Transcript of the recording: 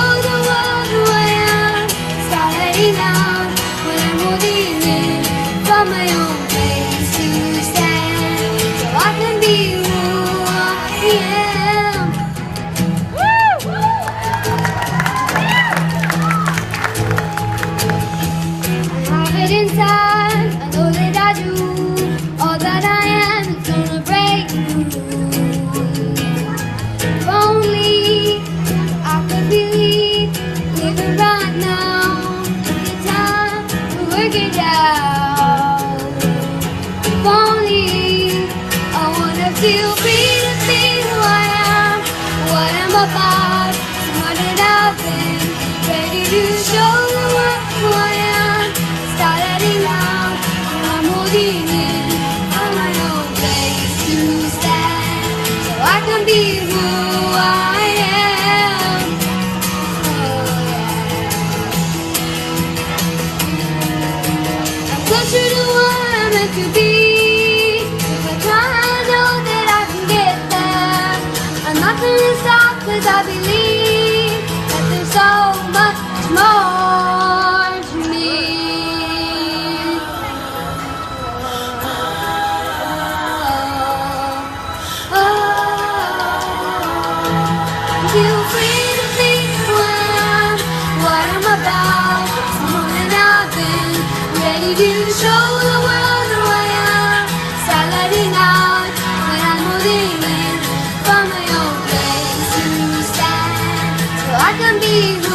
show the world who I am. Start letting out when I'm holding in from my own place to stand, so I can be who I am. I have it inside, I know that I do. All that I am is gonna break through. If only I could believe, living right now, the time to work it out. If only I wanna feel free to be who I am, what I'm about, someone that I've been, ready to show the world who I am. Start letting out when I'm holding in on my own place to stand, so I can be who I am. Oh, yeah. I'm closer to what I'm meant to be. If I try, I know that I can get there. I'm not gonna stop 'cause I believe that there's so much more to me. Feel free to be who I am, what I'm about, someone that I've been, ready to show the world who I am. Start letting out when I'm holding in from my own place to stand, so I can be who